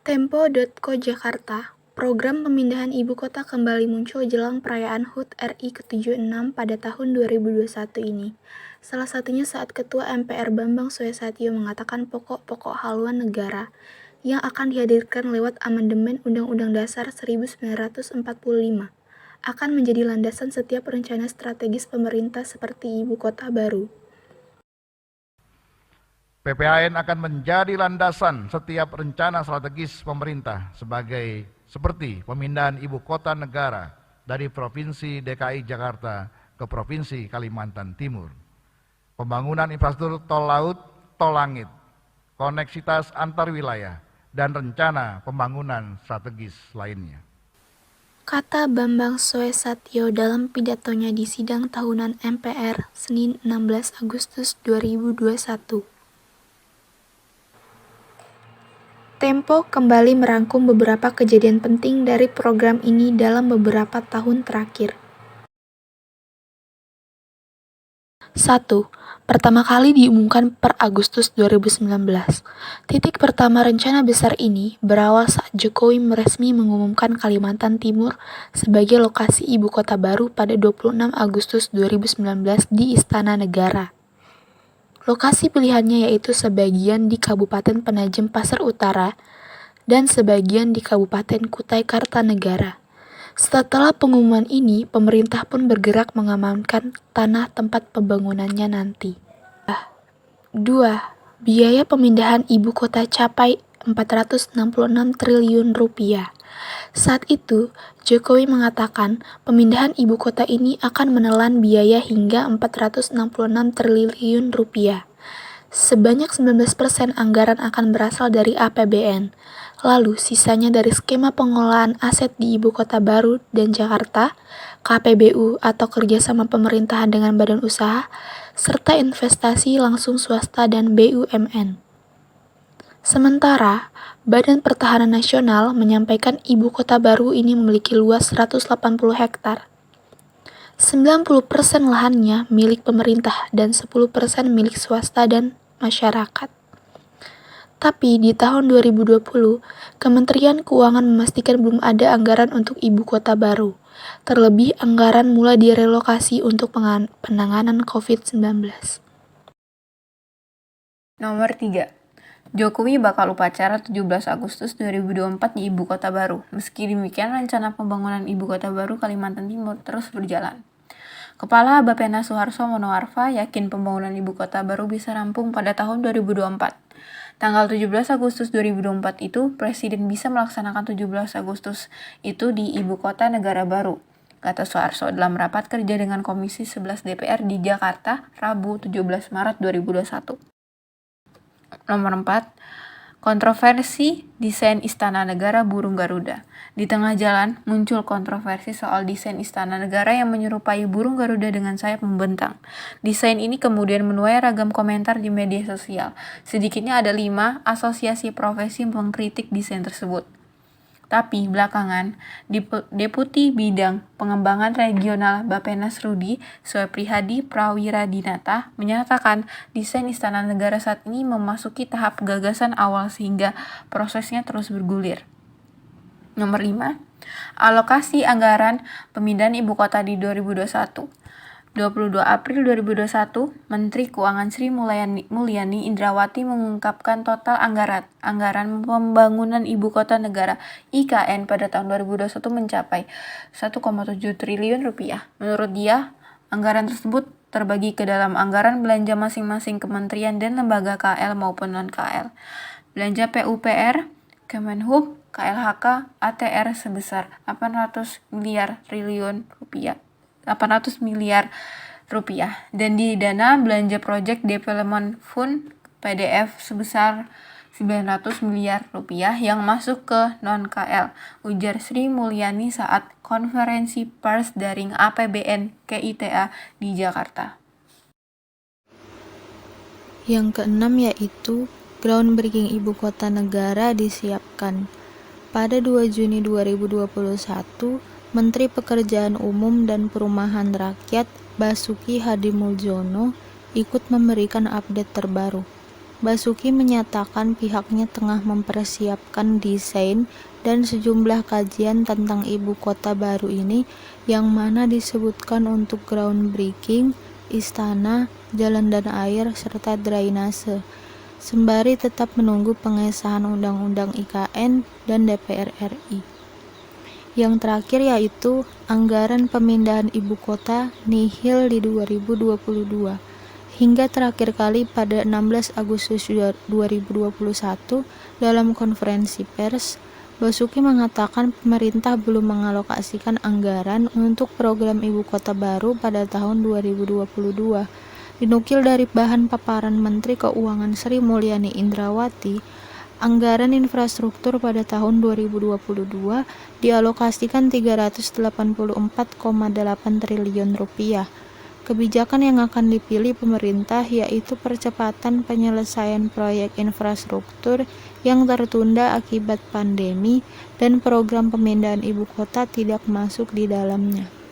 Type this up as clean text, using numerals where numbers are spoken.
Tempo.co Jakarta, program pemindahan ibu kota kembali muncul jelang perayaan HUT RI ke-76 pada tahun 2021 ini. Salah satunya saat Ketua MPR Bambang Suesatyo mengatakan pokok-pokok haluan negara yang akan dihadirkan lewat amandemen Undang-Undang Dasar 1945 akan menjadi landasan setiap rencana strategis pemerintah seperti ibu kota baru. PPAN akan menjadi landasan setiap rencana strategis pemerintah seperti pemindahan ibu kota negara dari Provinsi DKI Jakarta ke Provinsi Kalimantan Timur, pembangunan infrastruktur tol laut, tol langit, koneksitas antar wilayah, dan rencana pembangunan strategis lainnya. Kata Bambang Suesatyo dalam pidatonya di sidang tahunan MPR Senin 16 Agustus 2021. Tempo kembali merangkum beberapa kejadian penting dari program ini dalam beberapa tahun terakhir. 1. Pertama kali diumumkan per Agustus 2019. Titik pertama rencana besar ini berawal saat Jokowi resmi mengumumkan Kalimantan Timur sebagai lokasi ibu kota baru pada 26 Agustus 2019 di Istana Negara. Lokasi pilihannya yaitu sebagian di Kabupaten Penajam Pasar Utara dan sebagian di Kabupaten Kutai Kartanegara. Setelah pengumuman ini, pemerintah pun bergerak mengamankan tanah tempat pembangunannya nanti. 2. Biaya pemindahan ibu kota capai 466 triliun rupiah. Saat itu, Jokowi mengatakan pemindahan ibu kota ini akan menelan biaya hingga 466 triliun rupiah. Sebanyak 19% anggaran akan berasal dari APBN, lalu sisanya dari skema pengelolaan aset di ibu kota baru dan Jakarta, KPBU atau kerjasama pemerintahan dengan badan usaha, serta investasi langsung swasta dan BUMN. Sementara, Badan Pertahanan Nasional menyampaikan ibu kota baru ini memiliki luas 180 hektar. 90% lahannya milik pemerintah dan 10% milik swasta dan masyarakat. Tapi di tahun 2020, Kementerian Keuangan memastikan belum ada anggaran untuk ibu kota baru. Terlebih anggaran mulai direlokasi untuk penanganan COVID-19. Nomor 3. Jokowi bakal upacara 17 Agustus 2024 di Ibu Kota Baru. Meski demikian, rencana pembangunan Ibu Kota Baru Kalimantan Timur terus berjalan. Kepala Bappenas Suharso Monoarfa yakin pembangunan Ibu Kota Baru bisa rampung pada tahun 2024. Tanggal 17 Agustus 2024 itu, Presiden bisa melaksanakan 17 Agustus itu di Ibu Kota Negara Baru, kata Suharso dalam rapat kerja dengan Komisi 11 DPR di Jakarta, Rabu 17 Maret 2021. Nomor 4. Kontroversi desain Istana Negara burung Garuda. Di tengah jalan, muncul kontroversi soal desain Istana Negara yang menyerupai burung Garuda dengan sayap membentang. Desain ini kemudian menuai ragam komentar di media sosial. Sedikitnya ada 5 asosiasi profesi mengkritik desain tersebut. Tapi belakangan, Deputi Bidang Pengembangan Regional Bappenas Rudi Sueprihadi Prawiradinata menyatakan desain Istana Negara saat ini memasuki tahap gagasan awal sehingga prosesnya terus bergulir. Nomor 5. Alokasi anggaran pemindahan ibu kota di 2021. 22 April 2021, Menteri Keuangan Sri Mulyani Indrawati mengungkapkan total anggaran pembangunan Ibu Kota Negara (IKN) pada tahun 2021 mencapai 1,7 triliun rupiah. Menurut dia, anggaran tersebut terbagi ke dalam anggaran belanja masing-masing kementerian dan lembaga KL maupun non-KL. Belanja PUPR, Kemenhub, KLHK, ATR sebesar 800 miliar rupiah dan di dana belanja Project Development Fund PDF sebesar 900 miliar rupiah yang masuk ke non-KL, ujar Sri Mulyani saat konferensi pers daring APBN KITA di Jakarta. Yang keenam yaitu groundbreaking ibu kota negara disiapkan. Pada 2 Juni 2021, Menteri Pekerjaan Umum dan Perumahan Rakyat Basuki Hadimuljono ikut memberikan update terbaru. Basuki menyatakan pihaknya tengah mempersiapkan desain dan sejumlah kajian tentang ibu kota baru ini, yang mana disebutkan untuk groundbreaking, istana, jalan dan air, serta drainase, sembari tetap menunggu pengesahan Undang-Undang IKN dan DPR RI. Yang terakhir yaitu anggaran pemindahan ibu kota nihil di 2022. Hingga terakhir kali pada 16 Agustus 2021 dalam konferensi pers, Basuki mengatakan pemerintah belum mengalokasikan anggaran untuk program ibu kota baru pada tahun 2022. Dinukil dari bahan paparan Menteri Keuangan Sri Mulyani Indrawati, anggaran infrastruktur pada tahun 2022 dialokasikan 384,8 triliun rupiah. Kebijakan yang akan dipilih pemerintah yaitu percepatan penyelesaian proyek infrastruktur yang tertunda akibat pandemi dan program pemindahan ibu kota tidak masuk di dalamnya.